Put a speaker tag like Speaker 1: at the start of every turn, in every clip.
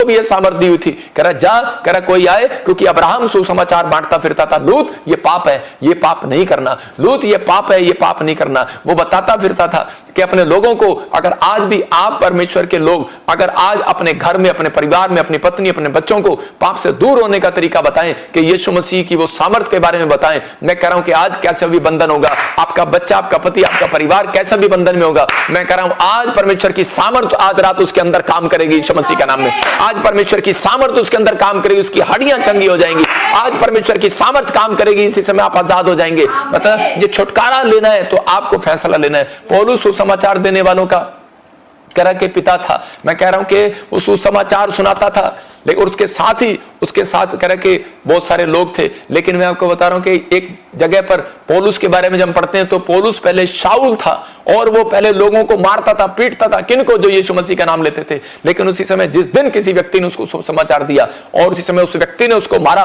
Speaker 1: भी ये सामर्थ दी हुई थी, कह रहा जा, कह रहा कोई आए, क्योंकि अब्राहम सुसमाचार बांटता फिरता था, लूत ये पाप है, ये पाप नहीं करना, लूत ये पाप है, ये पाप नहीं करना, वो बताता फिरता था कि अपने लोगों को, अगर आज भी आप परमेश्वर के लोग अगर आज अपने घर में, अपने परिवार में, अपनी पत्नी, अपने बच्चों को पाप से दूर होने का तरीका बताएं, कि यीशु मसीह की वो सामर्थ के बारे में बताएं, मैं कह रहा हूं कि आज कैसा भी बंधन होगा, आपका बच्चा, आपका पति, आपका परिवार कैसा भी बंधन में होगा, मैं कह रहा हूं आज परमेश्वर की सामर्थ आज रात उसके अंदर काम करेगी यीशु मसीह के नाम में। आज परमेश्वर की सामर्थ उसके अंदर काम करेगी, उसकी हड्डियां चंगी हो जाएंगी। आज परमेश्वर की सामर्थ काम करेगी, इसी समय आप आजाद हो जाएंगे। मतलब ये छुटकारा लेना है तो आपको फैसला लेना है। पौलुस सुसमाचार देने वालों का कह रहा के पिता था, मैं कह रहा हूं कि वो सुसमाचार सुनाता था, लेकिन उसके साथ कह रहा कि बहुत सारे लोग थे। लेकिन मैं आपको बता रहा हूं कि एक जगह पर पौलुस के बारे में जब हम पढ़ते हैं तो पौलुस पहले शाऊल था और वो पहले लोगों को मारता था, पीटता था, किनको, जो यीशु मसीह का नाम लेते थे। लेकिन उसी समय जिस दिन किसी व्यक्ति ने उसको समाचार दिया और उसी समय उस व्यक्ति ने उसको मारा,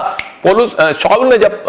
Speaker 1: शाऊल ने जब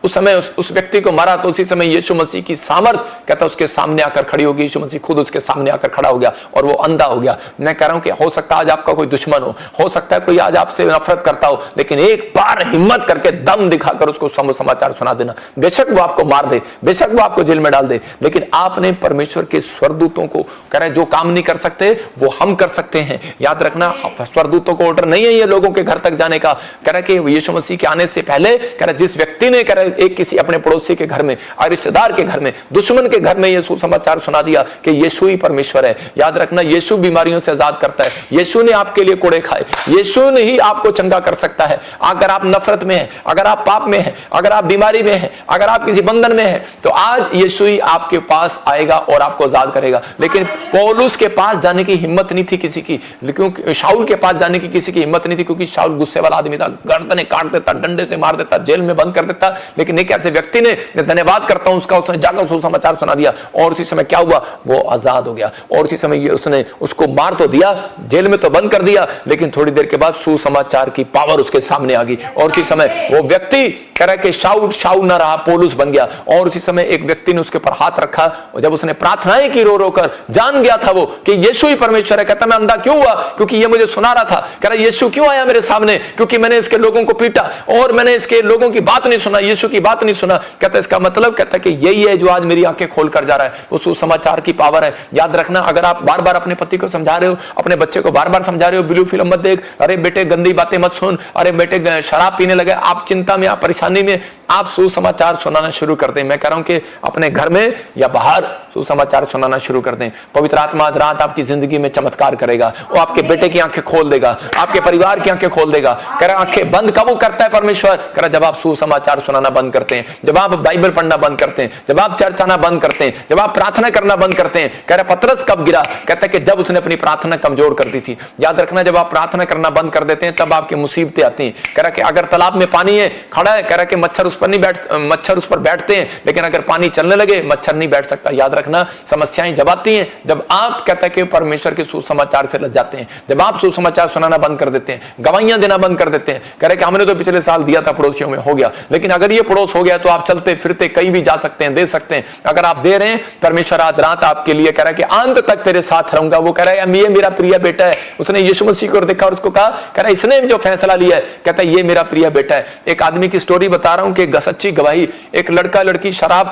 Speaker 1: उस समय उस व्यक्ति को मारा, तो उसी समय यीशु मसीह की सामर्थ कहता उसके सामने आकर खड़ी होगी। यीशु मसीह खुद उसके सामने आकर खड़ा हो गया और वो अंधा हो गया। मैं कह रहा हूं कि हो सकता है आज आपका कोई दुश्मन हो सकता है कोई आज आपसे नफरत करता हो, लेकिन एक बार हिम्मत करके दम दिखाकर उसको समाचार सुना देना। बेशक वो आपको मार दे, बेशक वो आपको जेल में डाल दे, लेकिन आपने परमेश्वर के स्वर्गदूतों को, कह रहे जो काम नहीं कर सकते वो हम कर सकते हैं। याद रखना, स्वर्गदूतों को ऑर्डर नहीं है ये लोगों के घर तक जाने का। कह रहा कि यीशु मसीह के आने से पहले, कह रहा जिस व्यक्ति ने, कह रहा एक किसी अपने पड़ोसी के घर में, रिश्तेदार के घर में, दुश्मन के घर में ये सुसमाचार सुना दिया कि यीशु ही परमेश्वर है। याद रखना, यीशु बीमारियों से आजाद करता है, यीशु ने आपके लिए कोड़े खाए, यीशु ने ही आपको चंगा कर सकता है। अगर आप नफरत में हैं, अगर आप पाप में हैं, अगर आप बीमारी में हैं, अगर आप किसी बंधन में हैं, तो आज यीशु ही आपके पास आएगा और आपको आजाद करेगा। लेकिन पौलुस के पास जाने की हिम्मत नहीं थी किसी की, क्योंकि शाऊल के पास जाने की किसी की हिम्मत नहीं थी, क्योंकि शाऊल गुस्से वाला आदमी था, गर्दनें काट देता, डंडे से मार देता, जेल में बंद कर देता। लेकिन एक ऐसे व्यक्ति ने, मैं धन्यवाद करता हूं उसका, उसने जाकर सुसमाचार सुना दिया और उसी समय क्या हुआ, वो आजाद हो गया। और उसी समय उसने उसको मार तो दिया, जेल में तो बंद कर दिया, लेकिन थोड़ी देर के बाद सुसमाचार की पावर उसके सामने आ गई और उसी समय वो व्यक्ति, कह रहा कि शाऊल ना रहा, पौलुस बन गया। और उसी समय एक व्यक्ति ने उसके ऊपर हाथ रखा और जब उसने प्रार्थनाएं की रो रो कर, जान गया था वो कि यीशु ही परमेश्वर है। कहता मैं अंधा क्यों हुआ, क्योंकि ये मुझे सुना रहा था। कह रहा यीशु क्यों आया मेरे सामने, क्योंकि मैंने इसके लोगों को पीटा और मैंने इसके लोगों की बात नहीं सुना, यीशु की बात नहीं सुना। कहता इसका मतलब, कहता कि यही है जो आज मेरी आंखें खोल कर जा रहा है, वो सुसमाचार की पावर है। याद रखना, अगर आप बार बार अपने पति को समझा रहे हो, अपने बच्चे को बार बार समझा रहे हो, ब्लू फिल्म मत देख, अरे बेटे गंदी बातें मत सुन, अरे बेटे शराब पीने लगे, आप चिंता में, आप परेशानी में, आप सुसमाचार सुनाना शुरू कर दें। मैं कह रहा हूं कि अपने घर में या बाहर सुसमाचार सुनाना शुरू कर दें। पवित्र आत्मा आज रात आपकी जिंदगी में चमत्कार करेगा, वो आपके बेटे की आंखें खोल देगा, आपके परिवार की आंखें खोल देगा। कह रहा आंखें बंद कब करता है परमेश्वर, कह रहा जब आप सुसमाचार सुनाना बंद करते हैं, जब आप बाइबल पढ़ना बंद करते हैं, जब आप चर्च आना बंद करते हैं, जब आप प्रार्थना करना बंद करते हैं। कह रहा पतरस कब गिरा, कहता है कि जब उसने अपनी प्रार्थना कमजोर कर दी थी। याद रखना, जब आप प्रार्थना करना बंद कर देते हैं तब आपकी मुसीबतें आती हैं। कह रहा कि अगर तालाब में पानी है, खड़ा है, कह रहा कि मच्छर उस पर बैठते हैं, लेकिन अगर पानी चलने लगे मच्छर नहीं बैठ सकता। याद रखना, समस्याएं जब आती हैं जब आप, कहता है कि परमेश्वर के सुसमाचार से लग जाते हैं, जब आप सुसमाचार सुनाना बंद कर देते हैं, गवाहियां देना बंद कर देते हैं। कह रहे कि हमने तो पिछले साल दिया था, पड़ोसियों में हो गया, लेकिन अगर ये पड़ोस हो गया तो आप चलते फिरते कहीं भी जा सकते हैं, दे सकते हैं। अगर आप दे रहे हैं, परमेश्वर आज रात आपके लिए कह रहा है कि अंत तक तेरे साथ रहूंगा। वो कह रहा है ये मेरा प्रिय बेटा है, उसने यीशु मसीह को देखा और उसको कहा, कह रहा है इसने जो फैसला लिया है, कहता है ये मेरा प्रिय बेटा है। एक आदमी की स्टोरी बता रहा हूं कि सच्ची गवाही, एक लड़का लड़की शराब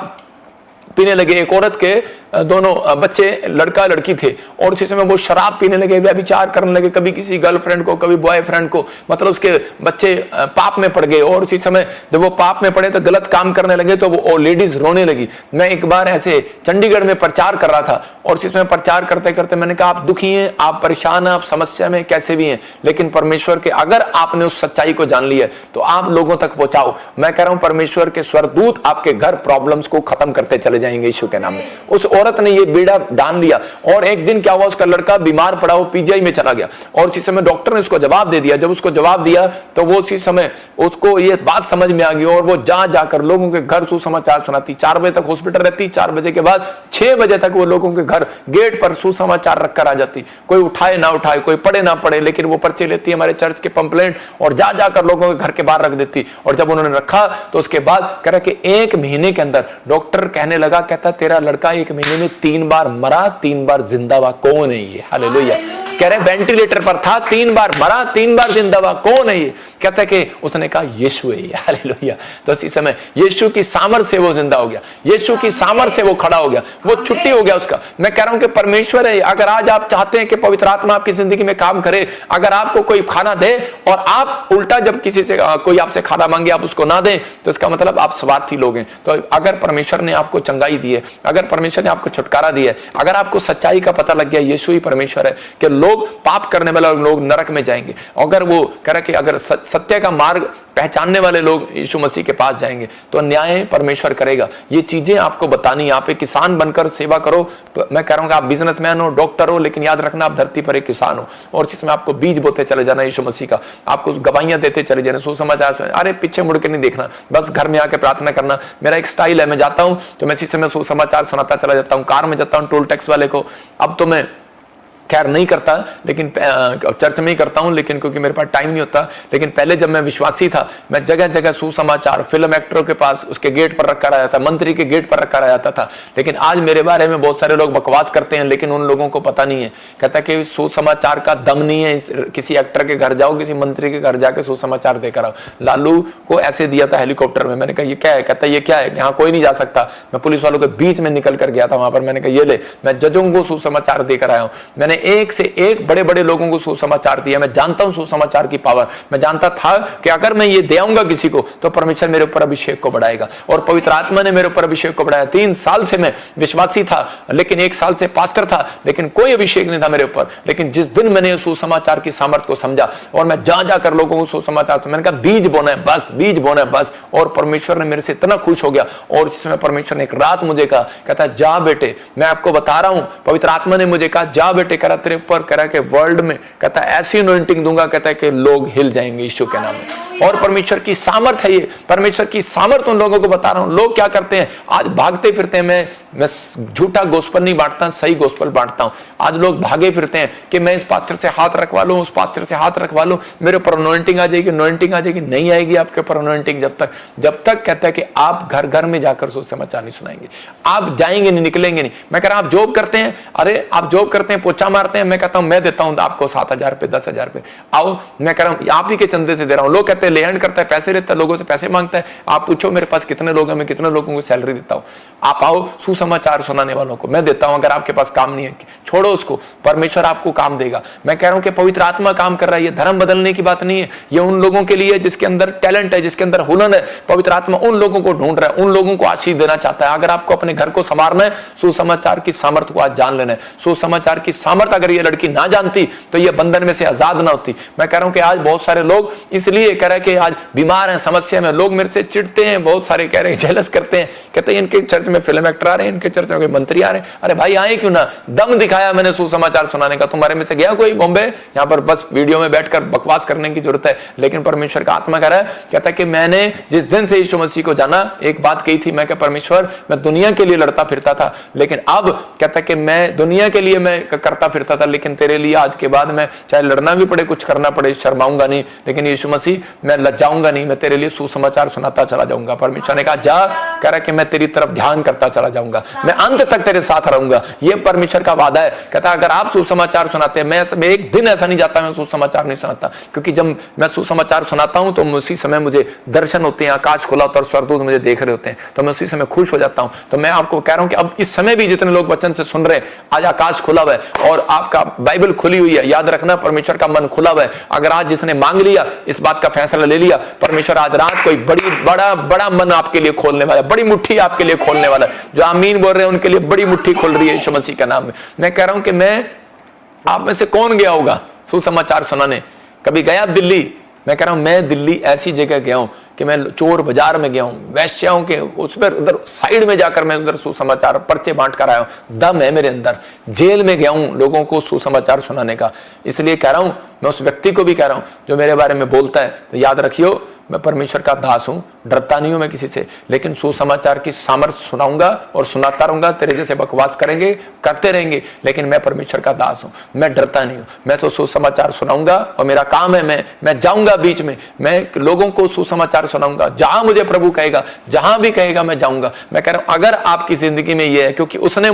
Speaker 1: पीने लगे, एक औरत के दोनों बच्चे, लड़का लड़की थे, और उसी समय वो शराब पीने लगे, व्यभिचार करने लगे, कभी किसी गर्लफ्रेंड को, कभी बॉयफ्रेंड को, मतलब उसके बच्चे पाप में पड़ गए। और उसी समय जब वो पाप में पड़े तो गलत काम करने लगे, तो वो लेडीज रोने लगी। मैं एक बार ऐसे चंडीगढ़ में प्रचार कर रहा था और उसी समय प्रचार करते करते मैंने कहा आप दुखी हैं, आप परेशान हैं, आप समस्या में कैसे भी हैं, लेकिन परमेश्वर के, अगर आपने उस सच्चाई को जान लिया तो आप लोगों तक पहुंचाओ। मैं कह रहा हूं परमेश्वर के स्वर्गदूत आपके घर प्रॉब्लम्स को खत्म करते चले जाएंगे यीशु के नाम में। उस औरत ने ये बीड़ा डाल लिया और एक दिन क्या हुआ, उसका लड़का बीमार पड़ा, वो पीजीआई में चला गया और उसी समय डॉक्टर ने उसको जवाब दे दिया। जब उसको जवाब दिया तो वो उसी समय उसको ये बात समझ में आ गई और वो जाकर लोगों के घर सुसमाचार सुनाती। 4 बजे तक हॉस्पिटल रहती, 4 बजे के बाद 6 बजे तक वो लोगों के घर गेट पर सुसमाचार रखकर आ जाती। कोई उठाए ना उठाए, कोई पढ़े ना पढ़े, लेकिन वो पर्चे लेती हमारे चर्च के पंपलेट और जाकर लोगों के घर के बाहर रख देती। और जब उन्होंने रखा तो उसके बाद कह रहा कि 1 महीने के अंदर डॉक्टर कहने लगा, कहता तेरा लड़का 1 महीने में 3 बार मरा, 3 बार जिंदा हुआ। कौन है ये? हालेलुया। कह रहे वेंटिलेटर पर था, 3 बार मरा, 3 बार जिंदा हुआ। कौन है ये? कहता है कि उसने कहा यीशु है। हालेलुया। तो इसी समय यीशु की सामर्थ से वो जिंदा हो गया, यीशु की सामर्थ से वो खड़ा हो गया, वो छुट्टी हो गया उसका। मैं कह रहा हूं कि परमेश्वर है। अगर आज आप चाहते हैं कि पवित्र आत्मा आपकी जिंदगी में काम करे, अगर आपको कोई खाना दे और आप उल्टा जब किसी से कोई आपसे खाना मांगे आप उसको ना दें, तो इसका मतलब आप स्वार्थी लोग हैं। तो अगर परमेश्वर ने आपको चंगाई दी है, अगर परमेश्वर ने आपको छुटकारा दिया है, अगर आपको सच्चाई का पता लग गया यीशु ही परमेश्वर है कि लोग पाप करने वाले लोग नरक में जाएंगे, अगर वो कह रहा कि अगर सत्य का मार्ग पहचानने वाले लोग यीशु मसीह के पास जाएंगे, तो न्याय परमेश्वर करेगा। ये चीजें आपको बतानी, यहाँ पे किसान बनकर सेवा करो। तो मैं कह रहा हूँ कि आप बिजनेसमैन हो, डॉक्टर हो, लेकिन याद रखना आप धरती पर एक किसान हो, और जिसमें आपको बीज बोते चले जाना यीशु मसीह का, आपको गवाहियां देते चले जाना, सुसमाचार सुनाना। अरे पीछे मुड़ के नहीं देखना, बस घर में आके प्रार्थना करना। मेरा एक स्टाइल है, मैं जाता हूँ तो मैं इसी समय सुसमाचार सुनाता चला जाता हूँ, कार में जाता हूँ टोल टैक्स वाले को। अब तो मैं खैर नहीं करता, लेकिन चर्च में ही करता हूं, लेकिन क्योंकि मेरे पास टाइम नहीं होता। लेकिन पहले जब मैं विश्वासी था, मैं जगह जगह सुसमाचार फिल्म एक्टरों के पास उसके गेट पर रखा रहा था, मंत्री के गेट पर रखा रहा था। लेकिन आज मेरे बारे में बहुत सारे लोग बकवास करते हैं, लेकिन उन लोगों को पता नहीं है। कहता है कि सुसमाचार का दम नहीं है। किसी एक्टर के घर जाओ, किसी मंत्री के घर जाके सुसमाचार देकर आओ। लालू को ऐसे दिया था हेलीकॉप्टर में। मैंने कहा ये क्या है? कहता है ये क्या है, यहाँ कोई नहीं जा सकता। मैं पुलिस वालों के बीच में निकल कर गया था वहां पर। मैंने कहा ये ले, मैं जजों को सुसमाचार देकर आया हूं। मैंने एक से एक बड़े बड़े लोगों को सुसमाचार दिया। मैं जानता हूं सुसमाचार की पावर। मैं जानता था कि अगर मैं ये दे आऊंगा किसी को, तो परमेश्वर मेरे ऊपर अभिषेक को बढ़ाएगा, और पवित्र आत्मा ने मेरे ऊपर अभिषेक को बढ़ाया। 3 साल से मैं विश्वासी था, लेकिन 1 साल से पास्टर था, लेकिन कोई अभिषेक नहीं था मेरे ऊपर। लेकिन जिस दिन मैंने सुसमाचार की सामर्थ को समझा, और मैं जा जाकर लोगों को सुसमाचार, तो मैंने कहा बीज बोना है बस, बीज बोना है बस। और परमेश्वर ने मेरे से इतना खुश हो गया। और इसमें परमेश्वर ने एक रात मुझे कहा, कहता जा बेटे, मैं आपको बता रहा हूं, पवित्र आत्मा ने मुझे कहा जा बेटे, करा तेरे ऊपर करा के वर्ल्ड में, कहता है ऐसी अनॉइंटिंग दूंगा, कहता है कि लोग हिल जाएंगे यीशु के नाम में। और परमेश्वर की सामर्थ है ये, परमेश्वर की सामर्थ उन लोगों को बता रहा हूं। लोग क्या करते हैं आज, भागते फिरते हैं। मैं झूठा गोस्पल नहीं बांटता, सही गोस्पल बांटता हूं। आज लोग भागे फिरते हैं कि मैं इस पास्टर से हाथ रखवा लूं, उस पास्टर से हाथ रखवा लूं, मेरे ऊपर अनॉइंटिंग आ जाएगी, अनॉइंटिंग आ जाएगी। नहीं आएगी आपके ऊपर अनॉइंटिंग जब तक कहता है कि आप घर घर में जाकर सुसमाचार नहीं सुनाएंगे, आप जाएंगे नहीं, निकलेंगे नहीं। मैं कह रहा हूं आप जॉब करते हैं, अरे आप जॉब करते हैं, पोछा मारते हैं, मैं कहता हूं मैं देता हूं आपको 7,000 रुपए, 10,000 रुपए, आओ। मैं कह रहा हूं आप ही के चंदे से दे रहा हूं। लोग कहते हैं ले हैंड करता है, पैसे लेता है, लोगों से पैसे मांगता है। आप पूछो मेरे पास कितने लोग हैं, मैं कितने लोगों को सैलरी देता हूं। आप आओ, सुसमाचार सुनाने वालों को मैं देता हूं। अगर आपके पास काम नहीं है, छोड़ो उसको, परमेश्वर आपको काम देगा। मैं कह रहा हूं कि पवित्र आत्मा काम कर रहा है। ये धर्म बदलने की बात नहीं है, ये उन लोगों के लिए जिसके अंदर टैलेंट है, जिसके अंदर हुनर है। पवित्र आत्मा उन लोगों को ढूंढ रहा है, उन लोगों को आशीष देना चाहता है। अगर आपको अपने घर को संवारना है, सुसमाचार की सामर्थ को आज जान लेना है। सुसमाचार की सामर्थ अगर ये लड़की ना जानती, तो ये बंधन में से आजाद ना होती। मैं कह रहा हूं कि आज बहुत सारे लोग इसलिए कह रहे हैं कि आज बीमार हैं, समस्या में, लोग मेरे से चिढ़ते हैं, बहुत सारे कह रहे हैं जेलस करते हैं, कहते हैं इनके चर्च में फिल्म एक्टर आ रहे हैं, इनके चर्च में मंत्री आ रहे हैं। अरे भाई आए क्यों ना, दम दिखाया मैंने सुसमाचार सुनाने का। तुम्हारे में से गया कोई बॉम्बे, यहाँ पर बस वीडियो में बैठकर बकवास करने की जरूरत है। लेकिन परमेश्वर का आत्मा कह रहा है, कहता है कि मैंने जिस दिन से यीशु मसीह को जाना, एक बात कही थी, मैं क्या परमेश्वर मैं दुनिया के लिए लड़ता फिरता था, लेकिन अब कहता है कि मैं दुनिया के लिए मैं करता फिरता था, लेकिन तेरे लिए आज के बाद मैं चाहे लड़ना भी पड़े, कुछ करना पड़े, शर्माऊंगा नहीं। लेकिन यीशु मसीह मैं लज्जाऊंगा नहीं, मैं तेरे लिए सुसमाचार सुनाता चला जाऊंगा। परमेश्वर ने कहा जा, कह रहा कि मैं तेरी तरफ ध्यान करता चला जाऊंगा, मैं अंत तक तेरे साथ रहूंगा। ये परमेश्वर का वादा है। कहता है अगर आप सुसमाचार सुनाते हैं, मैं एक दिन ऐसा नहीं जाता मैं सुसमाचार नहीं सुनाता, क्योंकि जब मैं सुसमाचार सुनाता हूं तो उसी समय मुझे दर्शन होते हैं, आकाश खुला होता है और स्वर्गदूत मुझे देख रहे होते हैं, तो मैं उसी समय खुश हो जाता हूं। तो मैं आपको कह रहा हूं कि अब इस समय भी जितने लोग वचन से सुन रहे हैं, आज आकाश खुला हुआ है और आपका बाइबल खुली हुई है। याद रखना परमेश्वर का मन खुला हुआ है। अगर आज जिसने मांग लिया, इस बात का फैसला ले लिया, परमेश्वर आज रात कोई बड़ा मन आपके लिए खोलने वाला है, बड़ी मुट्ठी आपके लिए खोलने वाला है। जो आमीन बोल रहे हैं उनके लिए बड़ी मुट्ठी खुल रही है यीशु मसीह के नाम में। मैं कह रहा हूं कि मैं आप में से कौन गया होगा सुसमाचार सुनाने, कभी गया दिल्ली? मैं कह रहा हूं मैं दिल्ली ऐसी जगह गया हूं कि मैं चोर बाजार में गया हूं, वैश्याओं के उस पर उधर साइड में जाकर मैं उधर सुसमाचार पर्चे बांट कर आया हूं। दम है मेरे अंदर। जेल में गया हूं लोगों को सुसमाचार सुनाने का। इसलिए कह रहा हूं, मैं उस व्यक्ति को भी कह रहा हूं जो मेरे बारे में बोलता है, तो याद रखियो मैं परमेश्वर का दास हूं, डरता नहीं हूं मैं किसी से, लेकिन सुसमाचार की सामर्थ्य सुनाऊंगा और सुनाता रहूंगा। तेरे जैसे बकवास करेंगे, करते रहेंगे, लेकिन मैं परमेश्वर का दास हूं, मैं डरता नहीं हूं। मैं तो सुसमाचार सुनाऊंगा और मेरा काम है, मैं जाऊंगा बीच में, मैं लोगों को सुसमाचार सुनाऊंगा। जहां मुझे प्रभु कहेगा, जहां भी कहेगा मैं जाऊंगा। मैं कह रहा हूं अगर आपकी जिंदगी में ये है, क्योंकि उसने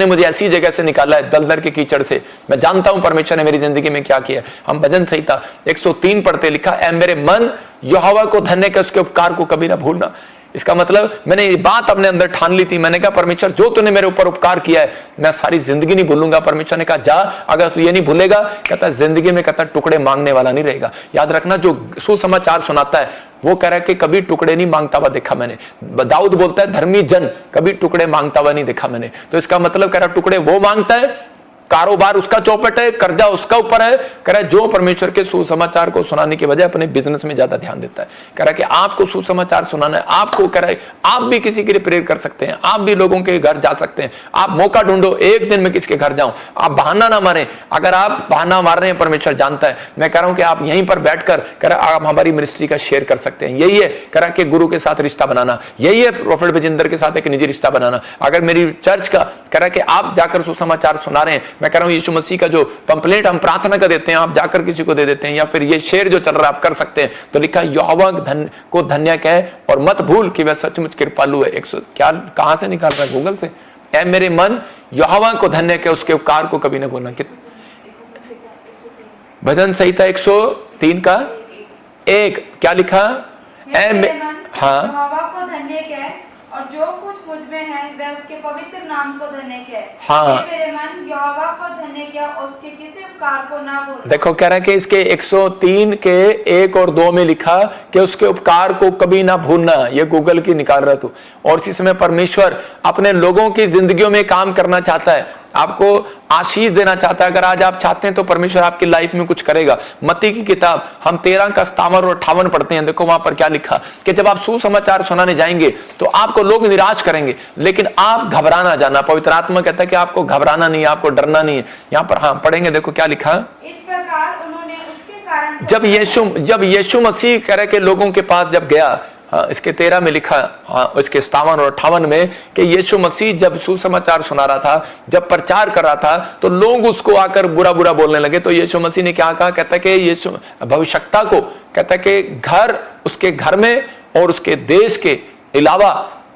Speaker 1: मुझे ऐसी जगह से निकाला है, दलदल के कीचड़ से। मैं जानता हूं परमेश्वर ने मेरी जिंदगी में क्या किया। हम भजन संहिता 103 पढ़ते, लिखा ऐ मेरे मन यहोवा को धन्य कर, उसके उपकार को कभी ना भूलना। इसका मतलब मैंने ये बात अपने अंदर ठान ली थी। मैंने कहा परमेश्वर जो तूने मेरे ऊपर उपकार किया है मैं सारी जिंदगी नहीं भूलूंगा। परमेश्वर ने कहा जा, अगर तू ये नहीं भूलेगा, कहता जिंदगी में कहता टुकड़े मांगने वाला नहीं रहेगा। याद रखना, जो सुसमाचार सुनाता है वो कह रहा है कि कभी टुकड़े नहीं मांगता हुआ देखा मैंने। दाऊद बोलता है धर्मी जन कभी टुकड़े मांगता हुआ नहीं देखा मैंने। तो इसका मतलब कह रहा टुकड़े वो मांगता है, कारोबार उसका चौपट है, कर्जा उसका ऊपर है। कह रहा है जो परमेश्वर के सुसमाचार को सुनाने की बजाय अपने बिजनेस में ज्यादा ध्यान देता है। कह रहा है कि आपको सुसमाचार सुनाना है, आपको कह रहा है आप भी किसी के लिए प्रेयर कर सकते हैं, आप भी लोगों के घर जा सकते हैं। आप मौका ढूंढो, एक दिन में किसके घर जाऊं, आप बहाना ना मारें। अगर आप बहाना मार रहे हैं परमेश्वर जानता है। मैं कह रहा हूं कि आप यहीं पर बैठकर कह रहा आप हमारी मिनिस्ट्री का शेयर कर सकते हैं। यही है कह रहा कि गुरु के साथ रिश्ता बनाना, यही है प्रोफेट विजेंद्र के साथ एक निजी रिश्ता बनाना। अगर मेरी चर्च का कह रहा है कि आप जाकर सुसमाचार सुना रहे हैं, मैं कह रहा हूं यीशु मसीह का जो पंपलेट हम प्रार्थना कर देते हैं आप जाकर किसी को दे देते हैं, या फिर ये शेर जो चल रहा है आप कर सकते हैं। तो लिखा यहोवा को धन्य कहे और मत भूल कि वह सचमुच कृपालु है। 100 क्या कहां से निकाल रहा है, गूगल से। ऐ मेरे मन यहोवा को धन्य कहे, उसके उपकार को कभी ना भूलना। भजन संहिता 103 का 1 क्या लिखा,
Speaker 2: हाँ, यहोवा को धन्य कहे और जो कुछ मुझ में है वह उसके पवित्र नाम को धन्य कहे।
Speaker 1: हाँ,
Speaker 2: मेरे मन यहोवा को धन्य कहे और उसके किसी उपकार को ना भूल।
Speaker 1: देखो कह रहा है कि इसके 103 के 1 और 2 में लिखा कि उसके उपकार को कभी ना भूलना। ये गूगल की निकाल रहा तू। और इसी समय परमेश्वर अपने लोगों की जिंदगियों में काम करना चाहता है, आपको आशीष देना चाहता है। अगर आज आप चाहते हैं तो परमेश्वर आपकी लाइफ में कुछ करेगा। मत्ती की किताब हम 13 का 57 और 58 पढ़ते हैं। देखो वहां पर क्या लिखा कि जब आप सुसमाचार सुनाने जाएंगे तो आपको लोग निराश करेंगे, लेकिन आप घबराना जाना। पवित्र आत्मा कहता है कि आपको घबराना नहीं है, आपको डरना नहीं है। यहाँ पर हाँ पढ़ेंगे, देखो क्या लिखा।
Speaker 2: इस प्रकार उन्होंने उसके कारण
Speaker 1: जब यीशु मसीह कह रहे के लोगों के पास जब गया, इसके 13 में लिखा, इसके 57 और 58 में कि यीशु मसीह जब सुसमाचार सुना रहा था, जब प्रचार कर रहा था, तो लोग उसको आकर बुरा बुरा बोलने लगे। तो यीशु मसीह ने क्या कहा, कहता है कि यीशु भविष्यवक्ता को कहता है कि उसके घर में और उसके देश के अलावा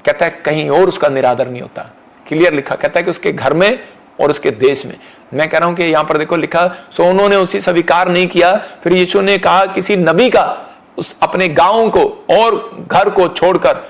Speaker 1: कहता है कहीं और उसका निरादर नहीं होता। क्लियर लिखा, कहता है कि उसके घर में और उसके देश में। मैं कह रहा हूं कि यहां पर देखो लिखा, सो उन्होंने उसी स्वीकार नहीं किया। फिर यीशु ने कहा किसी नबी का उस अपने गांव को और घर को छोड़कर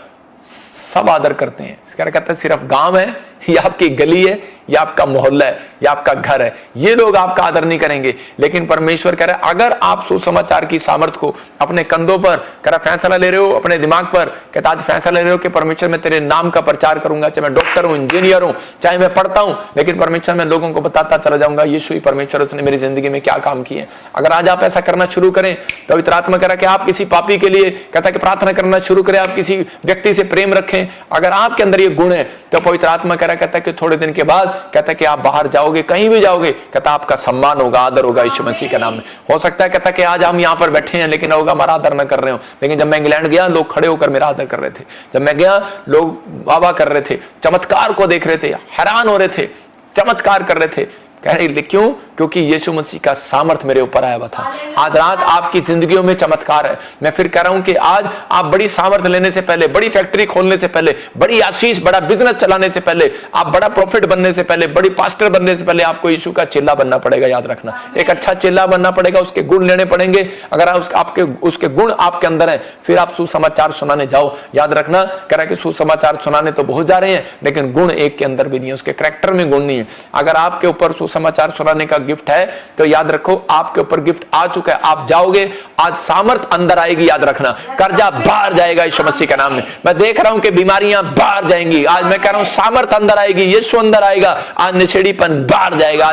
Speaker 1: सब आदर करते हैं। कहता है सिर्फ गांव है या आपकी गली है या आपका मोहल्ला है या आपका घर है, ये लोग आपका आदर नहीं करेंगे। लेकिन परमेश्वर कह रहा है अगर आप सुसमाचार की सामर्थ को अपने कंधों पर कह रहा फैसला ले रहे हो, अपने दिमाग पर कहता आज फैसला ले रहे हो कि परमेश्वर मैं तेरे नाम का प्रचार करूंगा, चाहे मैं डॉक्टर हूं, इंजीनियर हूं, चाहे मैं पढ़ता हूं, लेकिन परमेश्वर मैं लोगों को बताता चला जाऊंगा यीशु ही परमेश्वर, उसने मेरी जिंदगी में क्या काम किए। अगर आज आप ऐसा करना शुरू करें, पवित्र आत्मा कह रहा है कि आप किसी पापी के लिए कहता है कि प्रार्थना करना शुरू करें, आप किसी व्यक्ति से प्रेम रखें। अगर आपके अंदर ये गुण है तो पवित्र आत्मा कह रहा है कहता है कि थोड़े दिन के बाद कहता है कि आप बाहर जाओगे, कहीं भी जाओगे, कहता आपका सम्मान होगा, आदर होगा यीशु मसीह के नाम में। हो सकता है कहता कि आज हम यहाँ पर बैठे हैं लेकिन होगा हमारा आदर न कर रहे हो, लेकिन जब मैं इंग्लैंड गया लोग खड़े होकर मेरा आदर कर रहे थे। जब मैं गया लोग वाह कर रहे थे, चमत्कार को देख रहे थे, हैरान हो रहे थे, चमत्कार कर रहे थे। कह रहे क्यों? क्योंकि यीशु मसीह का सामर्थ्य मेरे ऊपर आया हुआ था। आज रात आपकी जिंदगियों में चमत्कार है। मैं फिर कह रहा हूं कि आज आप बड़ी सामर्थ्य लेने से पहले, बड़ी फैक्ट्री खोलने से पहले, बड़ी आशीष, बड़ा बिजनेस चलाने से पहले, आप बड़ा प्रॉफिट बनने से पहले, बड़ी पास्टर बनने से पहले आपको यीशु का चेला बनना पड़ेगा। याद रखना, एक अच्छा चेला बनना पड़ेगा, उसके गुण लेने पड़ेंगे। अगर आपके उसके गुण आपके अंदर है फिर आप सुसमाचार सुनाने जाओ। याद रखना, कह रहा है कि सुसमाचार सुनाने तो बहुत जा रहे हैं लेकिन गुण एक के अंदर भी नहीं है, उसके कैरेक्टर में गुण नहीं है। अगर आपके ऊपर सुसमाचार सुनाने का गिफ्ट है तो याद रखो आपके ऊपर गिफ्ट आ चुका है, आप जाओगे, आज सामर्थ अंदर आएगी। याद रखना, कर्जा बाहर जाएगा यीशु मसीह के नाम में। मैं देख रहा हूं कि बीमारियां बाहर जाएंगी। आज मैं कह रहा हूं सामर्थ अंदर आएगी, यीशु अंदर आएगा। आज निछेड़ीपन बाहर जाएगा,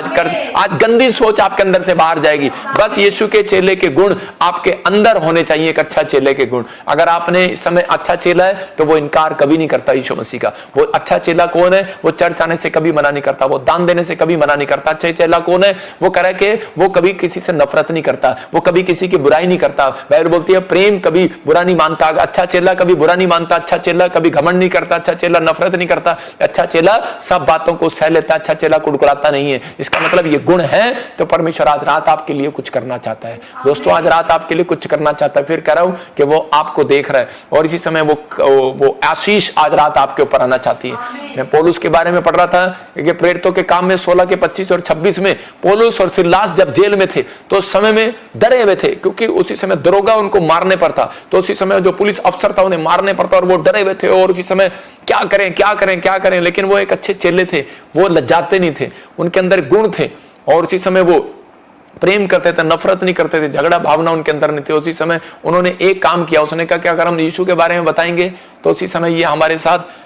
Speaker 1: आज गंदी सोच आपके अंदर से बाहर जाएगी। बस यीशु के चेले के गुण आपके अंदर होने चाहिए, एक अच्छा चेले के गुण। अगर आपने इस समय अच्छा चेला है तो वो इनकार कभी नहीं करता यीशु मसीह का। वो अच्छा चेला कौन है? वो चर्च आने से कभी मना नहीं करता, वो दान देने से कभी मना नहीं करता। अच्छा चेला कौन है? वो कह रहा है कि वो कभी किसी से नफरत नहीं करता, वो कभी किसी की बुराई नहीं नहीं करता। बाइबल बोलती है प्रेम कभी बुरा नहीं मानता, अच्छा चेला कभी बुरा नहीं मानता, अच्छा चेला कभी घमंड नहीं करता, अच्छा चेला नफरत नहीं करता, अच्छा चेला सब बातों को सह लेता, अच्छा चेला कुड़कुड़ाता नहीं है। इसका मतलब ये गुण है। तो परमेश्वर आज रात आपके लिए कुछ करना चाहता है दोस्तों, आज रात आपके लिए कुछ करना चाहता है। फिर कह रहा हूं कि वो आपको देख रहा है और इसी समय वो आशीष आज रात आपके ऊपर आना चाहती है। मैं पौलुस के बारे में पढ़ रहा था कि प्रेरितों के काम में 16 के 25 और 26 में पौलुस और सिलास जब जेल में थे तो उस समय में डरे हुए थे, क्योंकि उसी समय दरोगा उनको मारने पर था। तो उसी समय जो पुलिस अफसर था उन्हें मारने पर था और वो डरे हुए थे और उसी समय क्या करें क्या करें क्या करें। लेकिन वो एक अच्छे चेले थे, वो लज्जाते नहीं थे, उनके अंदर गुण थे और उसी समय वो प्रेम करते थे, नफरत नहीं करते थे, झगड़ा भावना उनके अंदर नहीं थी। उसी समय उन्होंने एक काम किया, उसने कहा कि अगर हम यीशु के बारे में बताएंगे तो उसी समय ये हमारे साथ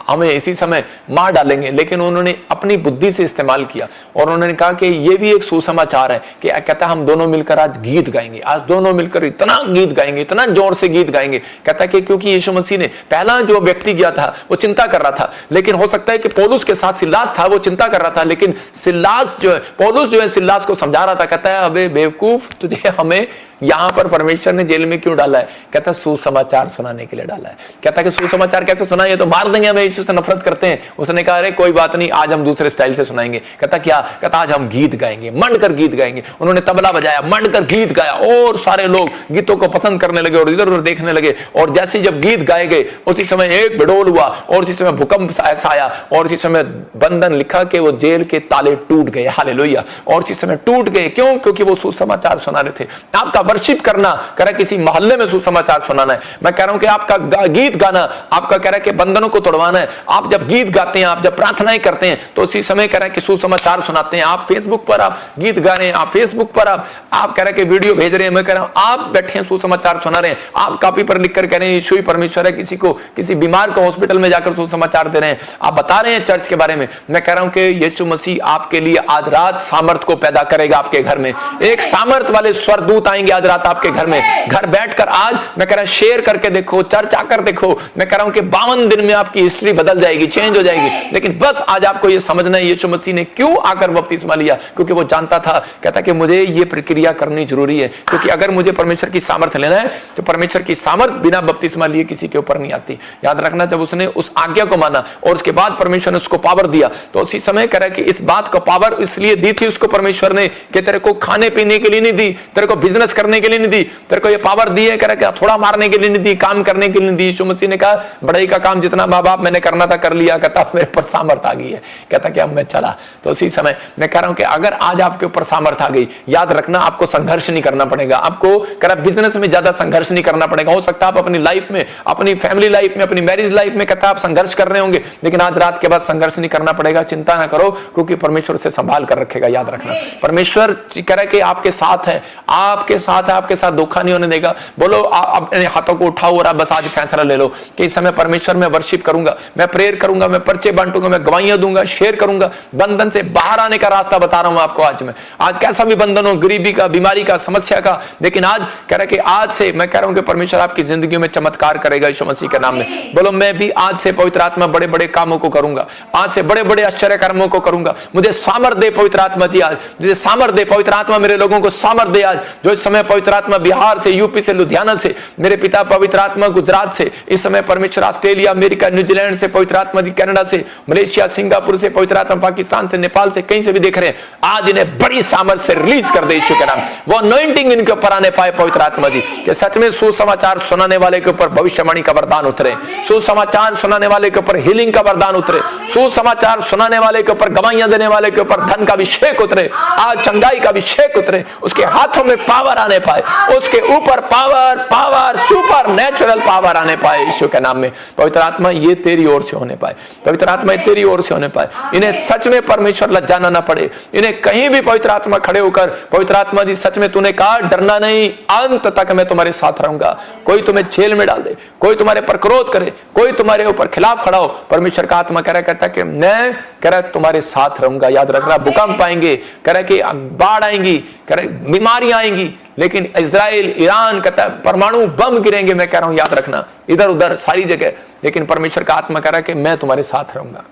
Speaker 1: हमें इसी समय मार डालेंगे। लेकिन उन्होंने अपनी बुद्धि से इस्तेमाल किया और उन्होंने कहा कि ये भी एक सुसमाचार है कि कहता हम दोनों मिलकर आज गीत गाएंगे, आज दोनों मिलकर इतना गीत गाएंगे, इतना जोर से गीत गाएंगे। कहता कि क्योंकि यीशु मसीह ने पहला जो व्यक्ति गया था वो चिंता कर रहा था, लेकिन हो सकता है कि पौलुस के साथ सिलास था, वो चिंता कर रहा था, लेकिन सिलास जो है पौलुस जो है सिलास को समझा रहा था। कहता है अबे बेवकूफ, तुझे हमें यहां पर परमेश्वर ने जेल में क्यों डाला है? कहता सुसमाचार सुनाने के लिए डाला है। कहता कि सुसमाचार कैसे सुनाए, तो मार देंगे, हमें यीशु से नफरत करते हैं। उसने कहा अरे कोई बात नहीं, आज हम दूसरे स्टाइल से सुनाएंगे। कहता क्या? कहता आज हम गीत गाएंगे, मंड कर गीत गाएंगे। उन्होंने तबला बजाया, मंड कर गीत गाया और सारे लोग गीतों को पसंद करने लगे और इधर उधर देखने लगे। और जैसे जब गीत गाए गए उसी समय एक बिडोल हुआ और उसी समय भूकंप ऐसा आया और उसी समय बंधन लिखा कि वो जेल के ताले टूट गए। हालेलुया। और उसी समय टूट गए, क्यों? क्योंकि वो सुसमाचार सुना रहे थे। आपका वर्शिप करना कह रहा किसी मोहल्ले में सुसमाचार सुनाना है। मैं कह रहा हूं कि आपका गीत गाना आपका कह रहा है कि बंधनों को तोड़वाना है। आप जब गीत गाते हैं, आप जब प्रार्थनाएं करते हैं तो उसी समय कह रहा है कि सुसमाचार सुनाते हैं। आप फेसबुक पर आप गीत गा रहे हैं, आप फेसबुक पर आप कह रहे हैं कि वीडियो भेज रहे हैं। मैं कह रहा हूं आप बैठे हैं सुसमाचार सुना रहे हैं। आप कॉपी पर लिखकर कह रहे हैं यीशु ही परमेश्वर है, किसी को किसी बीमार को हॉस्पिटल में जाकर सुसमाचार दे रहे हैं, आप बता रहे हैं चर्च के बारे में। मैं कह रहा हूं कि यीशु मसीह आपके लिए आज रात सामर्थ को पैदा करेगा। आपके घर में एक सामर्थ वाले स्वर्गदूत आएंगे आज रात आपके घर में। घर बैठकर आज मैं कह रहा हूं शेयर करके देखो, चर्च आकर देखो। मैं कह रहा हूं कि 52 दिन में आपकी हिस्ट्री बदल जाएगी, चेंज हो जाएगी। लेकिन बस आज आपको यह समझना है यीशु मसीह ने क्यों आकर बपतिस्मा लिया, क्योंकि वो जानता था, कहता कि मुझे ये प्रक्रिया करनी जरूरी है, क्योंकि अगर मुझे परमेश्वर की सामर्थ लेना है तो परमेश्वर की सामर्थ बिना बपतिस्मा लिए किसी के ऊपर नहीं आती। याद रखना, जब उसने उस आज्ञा को माना और उसके बाद परमेश्वर ने उसको पावर दिया तो उसी समय कह रहा है कि इस बात को पावर इसलिए दी थी उसको परमेश्वर ने कि तेरे को खाने पीने के लिए नहीं दी, तेरे को बिजनेस करने के लिए नहीं दी, तेरे को ये पावर दी है कह रहा थोड़ा मारने के लिए नहीं दी, काम करने के लिए नहीं दी। यीशु मसीह ने कहा बड़ाई का काम जितना माँ बाप मैंने करना था कर लिया, कहता मेरे पर सामर्थ आ गई है, कहता कि अब मैं चला। तो उसी समय मैं कह रहा हूं कि अगर आज आपके ऊपर सामर्थ आ गई, याद रखना आपको संघर्ष नहीं करना पड़ेगा। आपको कह रहा बिजनेस में ज्यादा संघर्ष नहीं करना पड़ेगा। हो सकता है आप अपनी लाइफ में, अपनी फैमिली लाइफ में, अपनी मैरिज लाइफ में कहता आप संघर्ष कर रहे होंगे, लेकिन आज रात के बाद संघर्ष नहीं करना पड़ेगा। चिंता ना करो, क्योंकि परमेश्वर से संभाल कर रखेगा। याद रखना परमेश्वर कह रहा है कि आपके साथ है, आपके साथ है, आपके साथ धोखा नहीं होने देगा। बोलो अपने हाथों को उठाओ और आप बस आज फैसला ले लो कि इस समय परमेश्वर में वर्शिप करूंगा, मैं प्रेयर करूंगा, मैं पर्चे बांटूंगा, मैं गवाहियां दूंगा, शेयर करूंगा। बंधन से बाहर आने का रास्ता बता रहा हूं आपको। आज कैसा भी बंधन हो, गरीबी का, बीमारी का, समस्या का, लेकिन आज कह रहा है कि आज से मैं कह रहा हूं कि परमेश्वर आपकी जिंदगी में चमत्कार करेगा यीशु मसीह के नाम में। बोलो मैं भी आज से पवित्र आत्मा बड़े बड़े कामों को करूंगा, आज से बड़े बड़े आश्चर्य कर्मों को करूंगा। मुझे सामर्थ दे पवित्र आत्मा जी, आज मुझे सामर्थ दे पवित्र आत्मा, मेरे लोगों को सामर्थ दे आज। जो इस समय पवित्र आत्मा बिहार से, यूपी से, लुधियाना से, मेरे पिता पवित्र आत्मा गुजरात से, इस समय परमेश्वर ऑस्ट्रेलिया, अमेरिका, न्यूजीलैंड से पवित्र आत्मा जी, कनाडा से, मलेशिया, सिंगापुर से पवित्र आत्मा, पाकिस्तान से, नेपाल से, कहीं से भी देख रहे हैं, आज इन्हें बड़ी सामर्थ से रिलीज कर दे यीशु के नाम। वो अनॉइंटिंग इनके ऊपर आने पाए पवित्र आत्मा जी, कि सच में सुसमाचार सुनाने वाले के ऊपर भविष्यवाणी का वरदान उतरे, सुसमाचार सुनाने वाले के ऊपर हीलिंग का वरदान उतरे, सुसमाचार सुनाने वाले के ऊपर, गवाहियां देने वाले के ऊपर धन का अभिषेक उतरे, आज चंगाई का अभिषेक उतरे, उसके हाथों में पावर आने पाए, उसके ऊपर power power super natural power आने पाए यीशु के नाम में। पवित्र आत्मा ये तेरी ओर से होने पाए, पवित्र आत्मा ये तेरी ओर से होने पाए। इन्हें सच में परमेश्वर लज्जाना ना पड़े, इन्हें कहीं भी पवित्र आत्मा खड़े होकर, पवित्र आत्मा जी सच में तूने कहा डरना नहीं, अंत तक मैं तुम्हारे साथ रहूंगा। कोई तुम्हें जेल में डाल दे, कोई तुम्हारे पर क्रोध करे, कोई तुम्हारे ऊपर खिलाफ खड़ा हो, परमेश्वर का आत्मा कह रहा कहता कि मैं कह रहा तुम्हारे साथ रहूंगा। याद रखना भूकंप आएंगे, कह रहा कि बाढ़ आएंगी, कह रहा बीमारियां आएंगी, लेकिन इजराइल, ईरान कहता है परमाणु बम गिरेंगे। मैं कह रहा हूं याद रखना इधर उधर सारी जगह, लेकिन परमेश्वर का आत्मा कह रहा है कि मैं तुम्हारे साथ रहूंगा।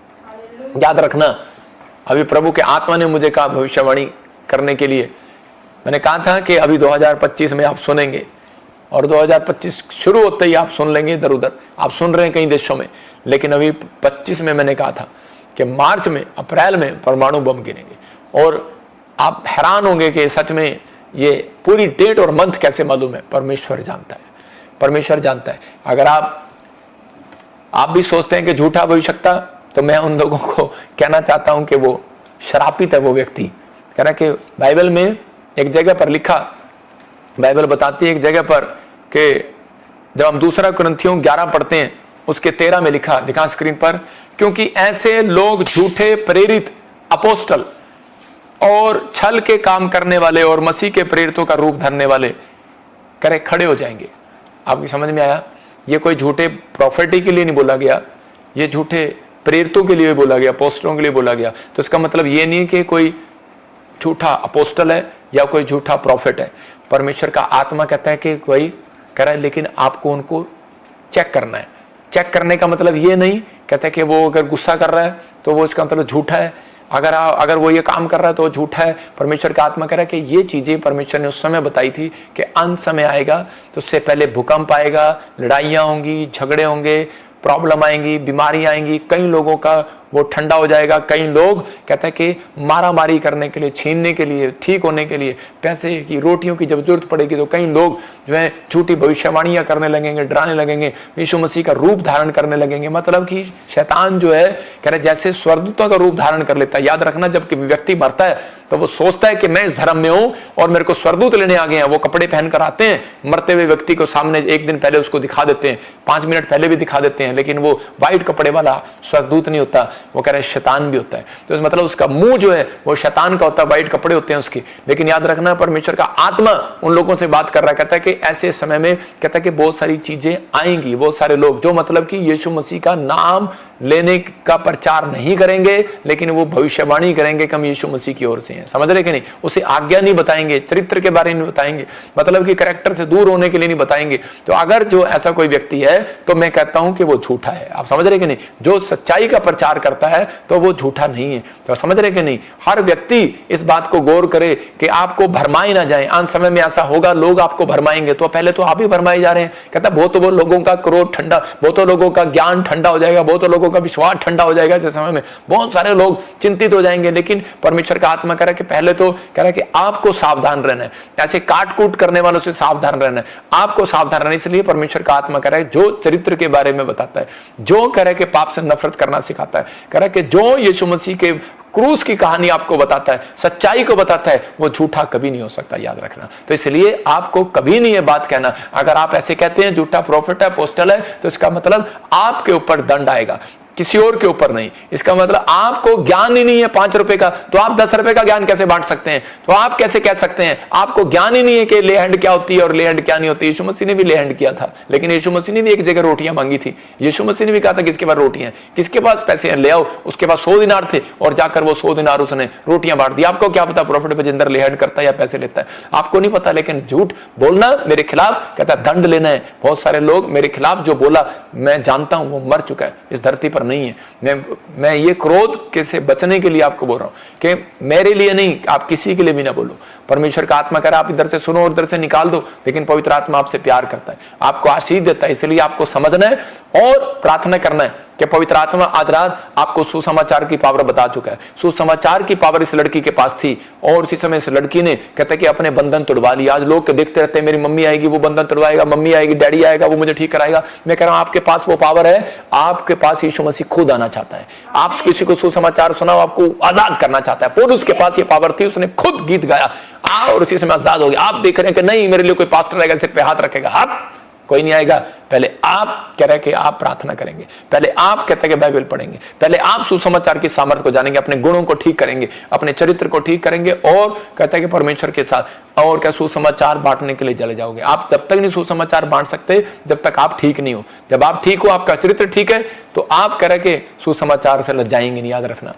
Speaker 1: याद रखना अभी प्रभु के आत्मा ने मुझे कहा भविष्यवाणी करने के लिए, मैंने कहा था कि अभी 2025 में आप सुनेंगे, और 2025 शुरू होते ही आप सुन लेंगे इधर उधर, आप सुन रहे हैं कई देशों में, लेकिन अभी 25 में मैंने कहा था कि मार्च में, अप्रैल में परमाणु बम गिरेंगे। और आप हैरान होंगे कि सच में ये पूरी डेट और मंथ कैसे मालूम है? परमेश्वर जानता है, परमेश्वर जानता है। अगर आप भी सोचते हैं कि झूठा भविष्यवक्ता, तो मैं उन लोगों को कहना चाहता हूं कि वो श्रापित है वो व्यक्ति। कह रहा कि बाइबल में एक जगह पर लिखा, बाइबल बताती है एक जगह पर कि जब हम 2 कुरिन्थियों 11 पढ़ते हैं, उसके 13 में लिखा, दिखा स्क्रीन पर, क्योंकि ऐसे लोग झूठे प्रेरित अपोस्टल और छल के काम करने वाले और मसीह के प्रेरितों का रूप धरने वाले करे खड़े हो जाएंगे। आपकी समझ में आया? ये कोई झूठे प्रॉफिटी के लिए नहीं बोला गया, ये झूठे प्रेरितों के लिए बोला गया, अपोस्टलों के लिए बोला गया। तो इसका मतलब ये नहीं कि कोई झूठा अपोस्टल है या कोई झूठा प्रॉफिट है। परमेश्वर का आत्मा कहता है कि कोई कह रहा है, लेकिन आपको उनको चेक करना है। चेक करने का मतलब ये नहीं कहता है कि वो अगर गुस्सा कर रहा है तो वो इसका मतलब झूठा है, अगर वो ये काम कर रहा है तो झूठा है। परमेश्वर का आत्मा कह रहा है कि ये चीजें परमेश्वर ने उस समय बताई थी कि अंत समय आएगा, तो उससे पहले भूकंप आएगा, लड़ाइयाँ होंगी, झगड़े होंगे, प्रॉब्लम आएंगी, बीमारी आएंगी, कई लोगों का वो ठंडा हो जाएगा। कई लोग कहते हैं कि मारा मारी करने के लिए, छीनने के लिए, ठीक होने के लिए, पैसे की, रोटियों की जब जरूरत पड़ेगी तो कई लोग जो है झूठी भविष्यवाणियां करने लगेंगे, डराने लगेंगे, यीशु मसीह का रूप धारण करने लगेंगे। मतलब कि शैतान जो है कह रहे जैसे स्वर्गदूतों का रूप धारण कर लेता है। याद रखना, जब व्यक्ति मरता है तो वो सोचता है कि मैं इस धर्म में हूं और मेरे को स्वर्गदूत लेने आ गए हैं। वो कपड़े पहनकर आते हैं, मरते हुए व्यक्ति को सामने एक दिन पहले उसको दिखा देते हैं, 5 मिनट पहले भी दिखा देते हैं, लेकिन वो व्हाइट कपड़े वाला स्वर्गदूत नहीं होता, वो कह रहे हैं शैतान भी होता है। तो मतलब उसका मुंह जो है वो शैतान का होता है, व्हाइट कपड़े होते हैं उसके। लेकिन याद रखना, परमेश्वर का आत्मा उन लोगों से बात कर रहा है, कहता है कि ऐसे समय में कहता है कि बहुत सारी चीजें आएंगी, बहुत सारे लोग जो मतलब कि यीशु मसीह का नाम लेने का प्रचार नहीं करेंगे, लेकिन वो भविष्यवाणी करेंगे कि हम यीशु मसीह की ओर से हैं। समझ रहे कि नहीं? उसे आज्ञा नहीं बताएंगे, चरित्र के बारे में नहीं बताएंगे, मतलब कि कैरेक्टर से दूर होने के लिए नहीं बताएंगे। तो अगर जो ऐसा कोई व्यक्ति है तो मैं कहता हूं कि वो झूठा है। आप समझ रहे कि नहीं? जो सच्चाई का प्रचार करता है तो वो झूठा नहीं है। तो समझ रहे कि नहीं? हर व्यक्ति इस बात को गौर करे कि आपको भरमाए ना जाए। अंत समय में ऐसा होगा, लोग आपको भरमाएंगे, तो पहले तो आप ही भरमाए जा रहे हैं। कहता बहुत लोगों का क्रोध ठंडा, बहुत लोगों का ज्ञान ठंडा हो जाएगा, बहुत लोगों का विश्वास ठंडा हो जाएगा। ऐसे समय में बहुत सारे लोग चिंतित हो जाएंगे। लेकिन परमेश्वर का आत्मा कह रहा है कि पहले तो कह रहा है कि आपको सावधान रहना है, ऐसे काट कूट करने वालों से सावधान रहना है, आपको सावधान रहना है। इसलिए परमेश्वर का आत्मा कह रहा है जो चरित्र के बारे में बताता है, जो कह रहा है कि पाप से नफरत करना सिखाता है, कह रहा है कि जो यीशु मसीह के क्रूस की कहानी आपको बताता है, सच्चाई को बताता है, वो झूठा कभी नहीं हो सकता। याद रखना। तो इसलिए आपको कभी नहीं ये बात कहना। अगर आप ऐसे कहते हैं झूठा प्रॉफिट है, अपोस्टल है, तो इसका मतलब आपके ऊपर दंड आएगा, किसी और के ऊपर नहीं। इसका मतलब आपको ज्ञान ही नहीं है 5 रुपए का, तो आप 10 रुपए का ज्ञान कैसे बांट सकते हैं? तो आप कैसे कह सकते हैं आपको ज्ञान ही नहीं है कि ले हैंड क्या होती है और ले हैंड क्या नहीं होती? यीशु मसीह ने भी ले हैंड किया था, लेकिन यीशु मसीह ने भी एक जगह रोटियां मांगी थी। यीशु मसीह ने भी कहा था किसके पास रोटियां, किसके पास पैसे हैं ले आओ। उसके पास 100 दिनार थे और जाकर वो 100 दिनार उसने रोटियां बांट दी। आपको क्या पता प्रॉफिट बजिंदर ले हैंड करता है या पैसे लेता है? आपको नहीं पता। लेकिन झूठ बोलना मेरे खिलाफ, कहता दंड लेना है। बहुत सारे लोग मेरे खिलाफ जो बोला, मैं जानता हूं वो मर चुका है, इस धरती पर नहीं है। मैं ये क्रोध के से बचने के लिए आपको बोल रहा हूं कि मेरे लिए नहीं, आप किसी के लिए भी ना बोलो। परमेश्वर का आत्मा कह रहा है आप इधर से सुनो और इधर से निकाल दो, लेकिन पवित्र आत्मा आपसे प्यार करता है, आपको आशीष देता है। इसलिए आपको समझना है और प्रार्थना करना है कि पवित्र आत्मा आज रात आपको सुसमाचार की पावर बता चुका है। सुसमाचार की पावर इस लड़की के पास थी और उसी समय इस लड़की ने कहते कि अपने बंधन तोड़वा लिया। आज लोग देखते रहते हैं मेरी मम्मी आएगी वो बंधन तोड़वाएगा, मम्मी आएगी, डैडी आएगा वो मुझे ठीक कराएगा। मैं कह रहा हूं आपके पास वो पावर है, आपके पास यीशु मसीह खुद आना चाहता है। आप किसी को सुसमाचार सुनाओ, आपको आजाद करना चाहता है। पौलुस के पास ये पावर थी, उसने खुद गीत गाया और उसी समय आजाद हो गया। आप देख रहे हैं कि नहीं मेरे लिए कोई पास्टर आएगा सिर पे हाथ रखेगा, हाथ कोई नहीं आएगा। पहले आप कह रहे कि आप प्रार्थना करेंगे, पहले आप कहते हैं कि बाइबल पढ़ेंगे, पहले आप सुसमाचार की सामर्थ्य को जानेंगे, अपने गुणों को ठीक करेंगे, अपने चरित्र को ठीक करेंगे और कहते हैं कि परमेश्वर के साथ और क्या सुसमाचार बांटने के लिए चले जाओगे। आप जब तक नहीं सुसमाचार बांट सकते जब तक आप ठीक नहीं हो। जब आप ठीक हो, आपका चरित्र ठीक है, तो आप कह रहे कि सुसमाचार से लजाएंगे नहीं। याद रखना।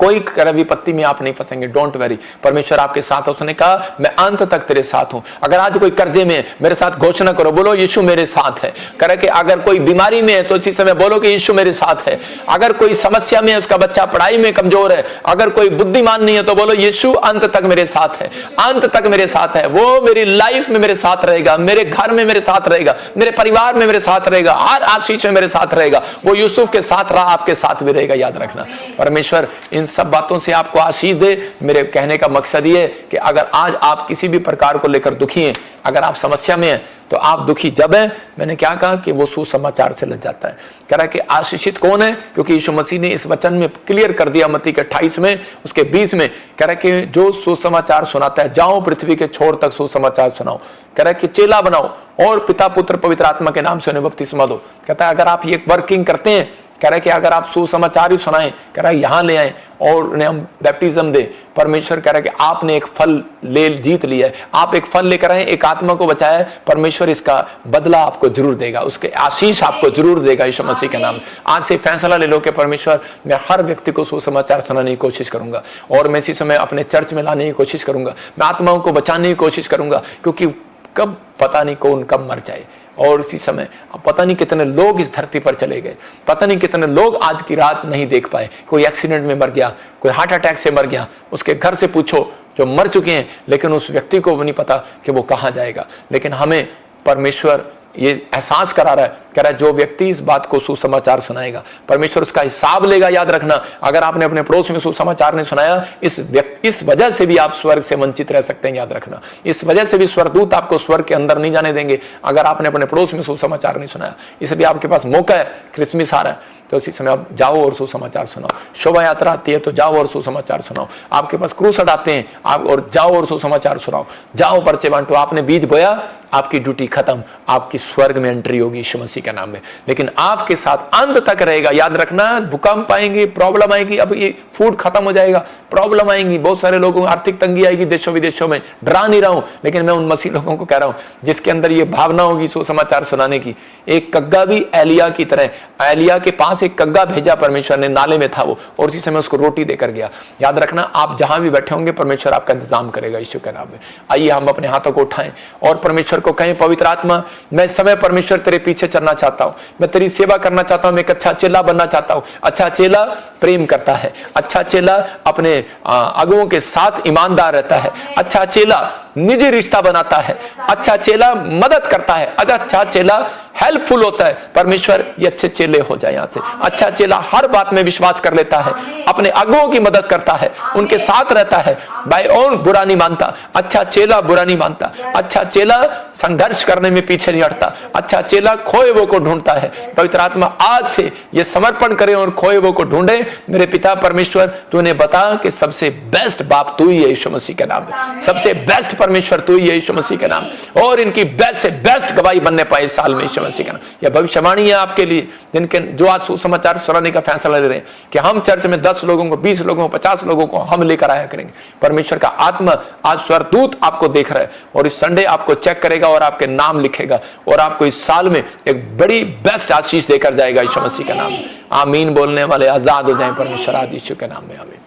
Speaker 1: कोई विपत्ति में आप नहीं फंसेंगे, डोंट वरी, परमेश्वर आपके साथ है। उसने कहा मैं अंत तक तेरे साथ हूं। अगर आज कोई कर्जे में है, मेरे साथ घोषणा करो, बोलो यीशु मेरे साथ है। कह कि अगर कोई बीमारी में है तो इसी समय बोलो कि यीशु मेरे साथ है। अगर कोई समस्या में है, उसका बच्चा पढ़ाई में कमजोर है, अगर कोई बुद्धिमान नहीं है तो बोलो यीशु अंत तक मेरे साथ है, अंत तक मेरे साथ है। वो मेरी लाइफ में मेरे साथ रहेगा, मेरे घर में मेरे साथ रहेगा, मेरे परिवार में मेरे साथ रहेगा, हर आशीष में मेरे साथ रहेगा। वो यूसुफ के साथ रहा, आपके साथ भी रहेगा, याद रखना। परमेश्वर इन सब बातों से आपको आशीष दे। मेरे कहने का मकसद ये कि अगर आज आप किसी भी प्रकार को लेकर दुखी हैं, अगर आप समस्या में हैं, तो आप दुखी जब हैं, मैंने क्या कहा कि वो सुसमाचार से लग जाता है। कह रहा है कि आशीषित कौन है, क्योंकि यीशु मसीह ने इस वचन में क्लियर कर दिया, मत्ती के 28 में उसके 20 में कह रहा है कि जो सुसमाचार सुनाता है, जाओ पृथ्वी के छोर तक सुसमाचार सुनाओ। कह रहा है कि चेला बनाओ और पिता पुत्र पवित्र आत्मा के नाम से उन्हें बपतिस्मा दो। कहता है अगर आप ये वर्किंग करते हैं, कह रहा है कि अगर आप सुसमाचार ही सुनाएं, कह रहा है यहां ले आए और उन्हें हम बैप्टिज्म दे। परमेश्वर कह रहा है कि आपने एक फल ले जीत लिया है, आप एक फल लेकर आए, एक आत्मा को बचाया, परमेश्वर इसका बदला आपको जरूर देगा, उसके आशीष आपको जरूर देगा यीशु मसीह के नाम। आज से फैसला ले लो कि परमेश्वर मैं हर व्यक्ति को सुसमाचार सुनाने की कोशिश करूंगा और मैं इसी समय अपने चर्च में लाने की कोशिश करूंगा, मैं आत्माओं को बचाने की कोशिश करूंगा, क्योंकि कब पता नहीं कौन कब मर जाए। और इसी समय पता नहीं कितने लोग इस धरती पर चले गए, पता नहीं कितने लोग आज की रात नहीं देख पाए। कोई एक्सीडेंट में मर गया, कोई हार्ट अटैक से मर गया, उसके घर से पूछो जो मर चुके हैं, लेकिन उस व्यक्ति को भी नहीं पता कि वो कहाँ जाएगा। लेकिन हमें परमेश्वर ये एहसास करा रहा है, कह रहा है जो व्यक्ति इस बात को सुसमाचार सुनाएगा, परमेश्वर उसका हिसाब लेगा। याद रखना, अगर आपने अपने पड़ोस में सुसमाचार नहीं सुनाया, इस वजह से भी आप स्वर्ग से वंचित रह सकते हैं। याद रखना, इस वजह से भी स्वर्गदूत आपको स्वर्ग के अंदर नहीं जाने देंगे अगर आपने अपने पड़ोस में सुसमाचार नहीं सुनाया। इसलिए आपके पास मौका है, क्रिसमस आ रहा है, तो इसी समय आप जाओ और सुसमाचार सुनाओ। शोभा यात्रा आती है तो जाओ और सुसमाचार सुनाओ। आपके पास क्रूसड आते हैं, आप और जाओ और सुसमाचार सुनाओ। जाओ पर्चे बांटो, आपने बीज बोया, आपकी ड्यूटी खत्म, आपकी स्वर्ग में एंट्री होगी यीशु मसीह के नाम में। लेकिन आपके साथ अंत तक रहेगा। याद रखना, भूकंप आएंगे, प्रॉब्लम आएगी, अब ये फूड खत्म हो जाएगा, प्रॉब्लम आएंगी, बहुत सारे लोगों को आर्थिक तंगी आएगी देशों विदेशों में। डरा नहीं रहा हूं, लेकिन मैं उन मसीह लोगों को कह रहा हूं जिसके अंदर ये भावना होगी सुसमाचार सुनाने की। एक कग्गा भी एलिया की तरह, एलिया के पास एक कग्गा भेजा परमेश्वर ने, नाले में था वो, और उसी समय उसको रोटी देकर गया। याद रखना, आप जहां भी बैठे होंगे परमेश्वर आपका इंतजाम करेगा यीशु के नाम में। आइए हम अपने हाथों को उठाएं और परमेश्वर को कहें, पवित्र आत्मा मैं इस समय परमेश्वर तेरे पीछे चलना चाहता हूं, मैं तेरी सेवा करना चाहता हूं, मैं एक अच्छा चेला बनना चाहता हूं। अच्छा चेला प्रेम करता है, अच्छा चेला अपने अगुओं के साथ ईमानदार रहता है, अच्छा चेला निजी रिश्ता बनाता है, अच्छा चेला मदद करता है, अच्छा चेला हेल्पफुल होता है। परमेश्वर ये अच्छे चेले हो जाए यहाँ से। अच्छा चेला हर बात में विश्वास कर लेता है, अपने अगुओं की मदद करता है, उनके साथ रहता है, बाय और बुरा नहीं मानता। अच्छा चेला बुरा नहीं मानता, अच्छा चेला संघर्ष करने में पीछे नहीं हटता, अच्छा चेला खोए वो को ढूंढता है। पवित्र आत्मा आज से ये समर्पण करे और खोए वो को ढूंढे। मेरे पिता परमेश्वर, तूने बता कि सबसे बेस्ट बाप तू ही है यीशु मसीह के नाम में, सबसे बेस्ट परमेश्वर तू ही है यीशु मसीह के नाम, और इनकी बेस्ट से बेस्ट गवाही बनने पाए इस साल में यीशु मसीह के नाम। यह भविष्यवाणी है आपके लिए जिनके जो आज सुसमाचार सुनाने का फैसला ले रहे हैं कि हम चर्च में 10 लोगों को, 20 लोगों को, 50 लोगों को हम लेकर आया करेंगे। परमेश्वर का आत्मा आज स्वर्गदूत आपको देख रहा है और इस संडे आपको चेक करेगा और आपके नाम लिखेगा और आपको इस साल में एक बड़ी बेस्ट आशीष देकर जाएगा यीशु मसीह का नाम। आमीन बोलने वाले आजाद हो जाएं परमेश्वर आज यीशु के नाम में, आमीन।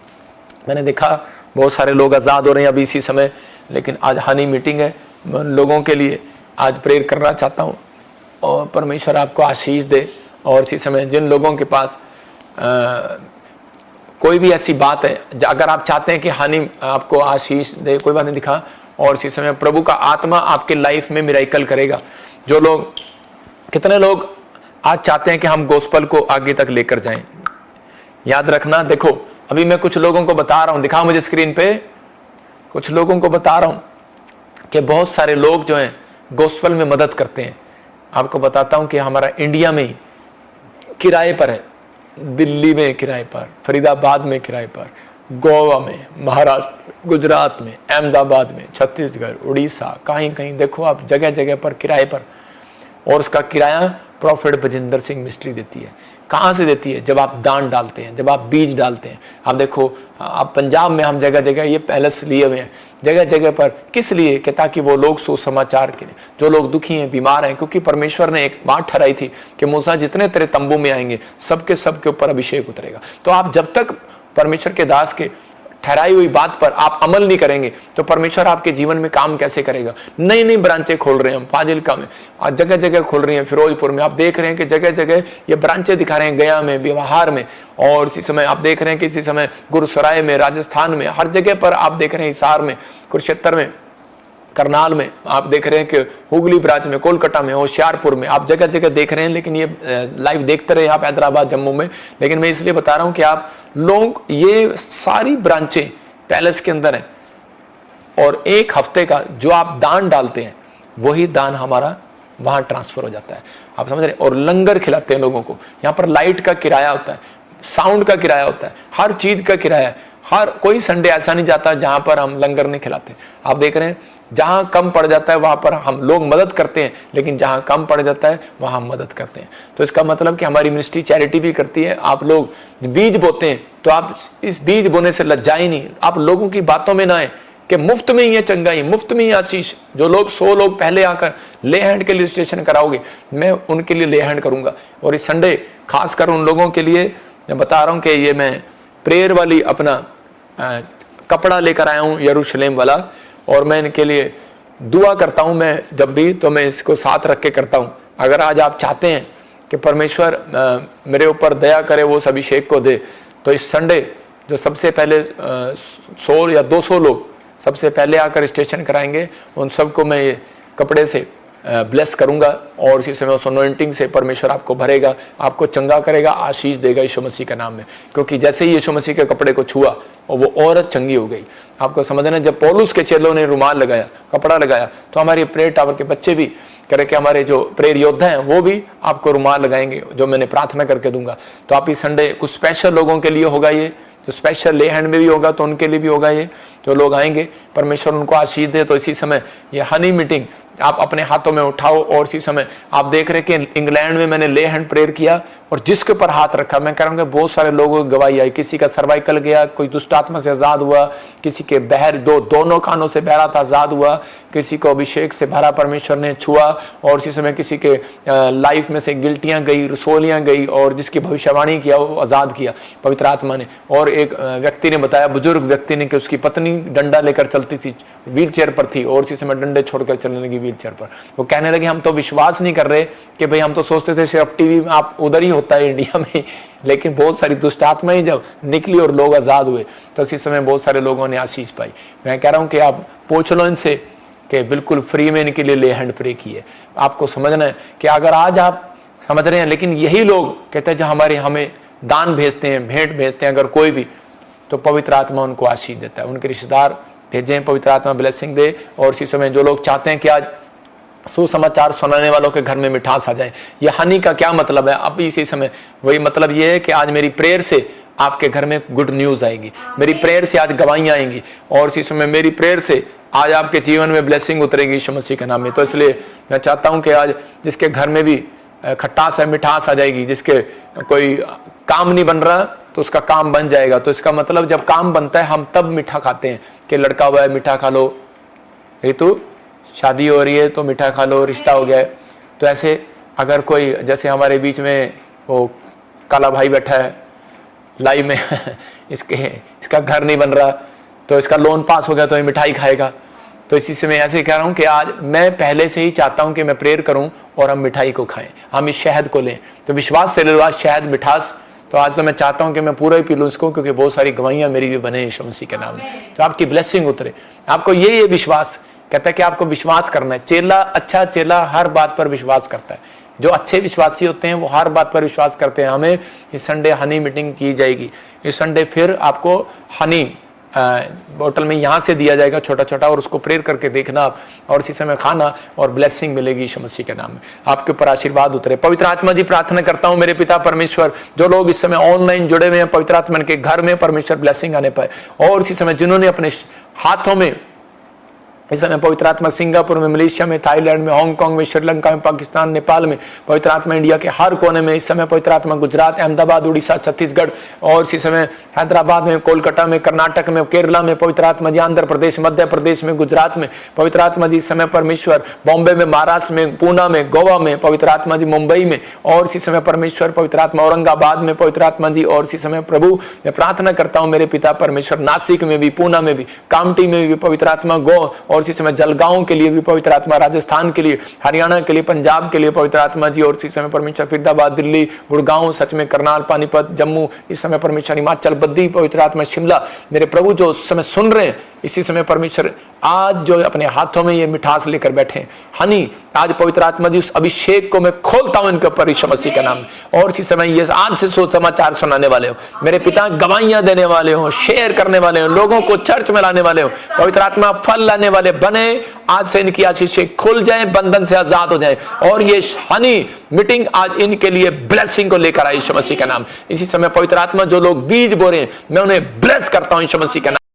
Speaker 1: मैंने देखा बहुत सारे लोग आजाद हो रहे हैं अभी इसी समय, लेकिन आज हनी मीटिंग है, मैं उन लोगों के लिए आज प्रेयर करना चाहता हूँ और परमेश्वर आपको आशीष दे। और इसी समय जिन लोगों के पास कोई भी ऐसी बात है, अगर आप चाहते हैं कि हानि आपको आशीष दे, कोई बात नहीं दिखा, और इसी समय प्रभु का आत्मा आपके लाइफ में मिराकल करेगा। जो लोग, कितने लोग आज चाहते हैं कि हम गोस्पल को आगे तक लेकर जाएं। याद रखना, देखो अभी मैं कुछ लोगों को बता रहा हूं, दिखा मुझे स्क्रीन पे, कुछ लोगों को बता रहा हूं कि बहुत सारे लोग जो हैं गोस्पल में मदद करते हैं। आपको बताता हूं कि हमारा इंडिया में ही किराए पर है, दिल्ली में किराए पर, फरीदाबाद में किराए पर, गोवा में, महाराष्ट्र, गुजरात में, अहमदाबाद में, छत्तीसगढ़, उड़ीसा, कहीं कहीं देखो आप, जगह जगह पर किराए पर। और उसका किराया प्रॉफिट बजिंदर सिंह मिस्ट्री देती है। कहाँ से देती है? जब आप दान डालते हैं, जब आप बीज डालते हैं। आप देखो, आप पंजाब में हम जगह जगह ये पैलेस लिए हुए हैं जगह जगह पर, किस लिए? कि ताकि वो लोग सुसमाचार के लिए, जो लोग दुखी हैं, बीमार हैं, क्योंकि परमेश्वर ने एक बात ठहराई थी कि मूसा जितने तेरे तंबू में आएंगे सबके ऊपर अभिषेक उतरेगा। तो आप जब तक परमेश्वर के दास के ठहराई हुई बात पर आप अमल नहीं करेंगे तो परमेश्वर आपके जीवन में काम कैसे करेगा। नई नई ब्रांचें खोल रहे हैं हम फाजिल्का में, आज जगह जगह खोल रही हैं, फिरोजपुर में आप देख रहे हैं कि जगह जगह ये ब्रांचें दिखा रहे हैं, गया में, व्यवहार में, और इसी समय आप देख रहे हैं कि इसी समय गुरुसराय में, राजस्थान में, हर जगह पर आप देख रहे हैं, हिसार में, कुरुक्षेत्र में, करनाल में, आप देख रहे हैं कि हुगली ब्रांच में, कोलकाता में, होशियारपुर में, आप जगह जगह देख रहे हैं। लेकिन ये लाइव देखते रहे आप हैदराबाद, जम्मू में। लेकिन मैं इसलिए बता रहा हूं कि आप लोग, ये सारी ब्रांचें पैलेस के अंदर हैं और एक हफ्ते का जो आप दान डालते हैं वही दान हमारा वहां ट्रांसफर हो जाता है, आप समझ रहे हैं। और लंगर खिलाते हैं लोगों को, यहाँ पर लाइट का किराया होता है, साउंड का किराया होता है, हर चीज का किराया है। हर कोई संडे ऐसा नहीं जाता जहां पर हम लंगर नहीं खिलाते। आप देख रहे हैं जहां कम पड़ जाता है वहां पर हम लोग मदद करते हैं, लेकिन जहां कम पड़ जाता है वहां हम मदद करते हैं। तो इसका मतलब कि हमारी मिनिस्ट्री चैरिटी भी करती है। आप लोग बीज बोते हैं तो आप इस बीज बोने से लज्जाए नहीं, आप लोगों की बातों में ना आए कि मुफ्त में ही है चंगाई, मुफ्त में ही आशीष। जो लोग 100 लोग पहले आकर ले हैंड के लिए रजिस्ट्रेशन कराओगे, मैं उनके लिए ले हैंड करूंगा। और इस संडे खासकर उन लोगों के लिए मैं बता रहा हूं कि ये मैं प्रेयर वाली अपना कपड़ा लेकर आया हूं यरूशलेम वाला, और मैं इनके लिए दुआ करता हूं। मैं जब भी तो मैं इसको साथ रख के करता हूं। अगर आज आप चाहते हैं कि परमेश्वर मेरे ऊपर दया करे, वो सभी अभिषेक को दे, तो इस संडे जो सबसे पहले 100 या 200 लोग सबसे पहले आकर स्टेशन कराएंगे, उन सबको मैं ये कपड़े से ब्लेस करूंगा। और इसी समय उस अनॉइंटिंग से परमेश्वर आपको भरेगा, आपको चंगा करेगा, आशीष देगा यीशु मसीह के नाम में। क्योंकि जैसे ही यीशु मसीह के कपड़े को छुआ और वो औरत चंगी हो गई। आपको समझना, जब पौलुस के चेलों ने रुमाल लगाया, कपड़ा लगाया, तो हमारे प्रेयर टावर के बच्चे भी करे कि हमारे जो प्रेयर योद्धा हैं वो भी आपको रुमाल लगाएंगे, जो मैंने प्रार्थना करके दूंगा। तो आप इस संडे कुछ स्पेशल लोगों के लिए होगा, ये जो स्पेशल ले हैंड में भी होगा तो उनके लिए भी होगा। ये जो लोग आएंगे परमेश्वर उनको आशीष दे। तो इसी समय ये हनी मीटिंग आप अपने हाथों में उठाओ। और इसी समय आप देख रहे कि इंग्लैंड में मैंने ले हैंड प्रेयर किया और जिसके ऊपर हाथ रखा, मैं कह रहा हूँ कि बहुत सारे लोगों की गवाही आई। किसी का सर्वाइकल गया, कोई दुष्ट आत्मा से आजाद हुआ, किसी के बहर दोनों कानों से बहरा था आजाद हुआ, किसी को अभिषेक से भरा परमेश्वर ने छुआ। और इसी समय किसी के लाइफ में से गिल्टियां गई, रसोलियां गई, और जिसकी भविष्यवाणी किया वो आजाद किया पवित्र आत्मा ने। और एक व्यक्ति ने बताया, बुजुर्ग व्यक्ति ने, कि उसकी पत्नी डंडा लेकर चलती थी, व्हील चेयर पर थी, और इसी समय डंडे छोड़कर चलने लगी व्हील चेयर पर। वो कहने लगे हम तो विश्वास नहीं कर रहे कि भाई, हम तो सोचते थे सिर्फ टीवी में आप उधर ही होता है इंडिया में, लेकिन बहुत सारी दुष्ट आत्माएं जब निकली और लोग आजाद हुए तो इसी समय बहुत सारे लोगों ने आशीष पाई। मैं कह रहा हूं कि आप पूछ लो इनसे कि बिल्कुल फ्री में इनके लिए ले हैंड प्रे की है। आपको समझना है कि अगर आज आप समझ रहे हैं, लेकिन यही लोग कहते हैं जो हमें दान भेजते हैं, भेंट भेजते हैं, अगर कोई भी, तो पवित्र आत्मा उनको आशीष देता है। उनके रिश्तेदार भेजें, पवित्र आत्मा ब्लेसिंग दे। और इसी समय जो लोग चाहते हैं कि आज सुसमाचार सुनाने वालों के घर में मिठास आ जाए, ये हनी का क्या मतलब है? अब इसी समय वही मतलब ये है कि आज मेरी प्रेयर से आपके घर में गुड न्यूज आएगी, मेरी प्रेयर से आज गवाहियां आएंगी, और इसी समय मेरी प्रेयर से आज आपके जीवन में ब्लेसिंग उतरेगी यीशु मसीह के नाम में। तो इसलिए मैं चाहता हूं कि आज जिसके घर में भी खट्टास है, मिठास आ जाएगी, जिसके कोई काम नहीं बन रहा तो उसका काम बन जाएगा। तो इसका मतलब जब काम बनता है हम तब मीठा खाते हैं कि लड़का हुआ है मीठा खा लो, ऋतु शादी हो रही है तो मीठा खा लो, रिश्ता हो गया है। तो ऐसे अगर कोई, जैसे हमारे बीच में वो काला भाई बैठा है लाइव में इसका घर नहीं बन रहा तो इसका लोन पास हो गया तो ये मिठाई खाएगा। तो इसी से मैं ऐसे कह रहा हूँ कि आज मैं पहले से ही चाहता हूँ कि मैं प्रेयर करूँ और हम मिठाई को खाएं, हम इस शहद को लें। तो विश्वास से ले शहद मिठास। तो आज तो मैं चाहता हूं कि मैं पूरा ही पी लूं इसको, क्योंकि बहुत सारी गवाहियां मेरी भी बने यीशु मसीह के नाम में। तो आपकी ब्लेसिंग उतरे। आपको ये विश्वास कहता है कि आपको विश्वास करना है। चेला, अच्छा चेला हर बात पर विश्वास करता है। जो अच्छे विश्वासी होते हैं वो हर बात पर विश्वास करते हैं। हमें इस संडे हनी मीटिंग की जाएगी। इस संडे फिर आपको हनी बोतल में यहाँ से दिया जाएगा छोटा छोटा, और उसको प्रेयर करके देखना आप, और इसी समय खाना, और ब्लेसिंग मिलेगी यीशु मसीह के नाम में। आपके ऊपर आशीर्वाद उतरे। पवित्र आत्मा जी, प्रार्थना करता हूँ मेरे पिता परमेश्वर, जो लोग इस समय ऑनलाइन जुड़े हुए हैं, पवित्र आत्मा के घर में परमेश्वर ब्लेसिंग आने पाए। और इसी समय जिन्होंने अपने हाथों में इस समय पवित्र आत्मा सिंगापुर में, मलेशिया में, थाईलैंड में, हांगकांग में, श्रीलंका में, पाकिस्तान, नेपाल में, पवित्र आत्मा इंडिया के हर कोने में इस समय पवित्र आत्मा गुजरात, अहमदाबाद, उड़ीसा, छत्तीसगढ़ और इसी समय हैदराबाद में, कोलकाता में, कर्नाटक में, केरला में, पवित्र आत्मा जी आंध्र प्रदेश, मध्य प्रदेश में, गुजरात में, पवित्र आत्मा जी इस समय परमेश्वर बॉम्बे में, महाराष्ट्र में, पूना में, गोवा में, पवित्र आत्मा जी मुंबई में और इसी समय परमेश्वर पवित्र आत्मा औरंगाबाद में, पवित्र आत्मा जी और इसी समय प्रभु मैं प्रार्थना करता हूं मेरे पिता परमेश्वर नासिक में भी, पूना में भी, कामटी में भी पवित्र आत्मा गो और इसी समय जलगांव के लिए भी पवित्र आत्मा, राजस्थान के लिए, हरियाणा के लिए, पंजाब के लिए पवित्र आत्मा जी और इसी समय परमेश्वर फरीदाबाद, दिल्ली, गुड़गांव, सच में करनाल, पानीपत, जम्मू, इस समय परमेश्वर हिमाचल, बद्दी, पवित्र आत्मा शिमला, मेरे प्रभु जो उस समय सुन रहे हैं इसी समय परमेश्वर आज जो अपने हाथों में ये मिठास लेकर बैठे हैं, हनी आज पवित्र आत्मा जी उस अभिषेक को मैं खोलता हूं इनके ऊपर यीशु मसीह के नाम में। और इसी समय ये आज से समाचार सुनाने वाले हो मेरे पिता, गवाहियां देने वाले हो, शेयर करने वाले हो, लोगों को चर्च में लाने वाले हो, पवित्र आत्मा फल लाने वाले बने। आज से इनकी आशीषें खुल जाए, बंधन से आजाद हो जाए और ये हनी मीटिंग आज इनके लिए ब्लेसिंग को लेकर आई यीशु मसीह का नाम। इसी समय पवित्र आत्मा जो लोग बीज बो रहे हैं मैं उन्हें ब्लेस करता हूं यीशु मसीह का नाम।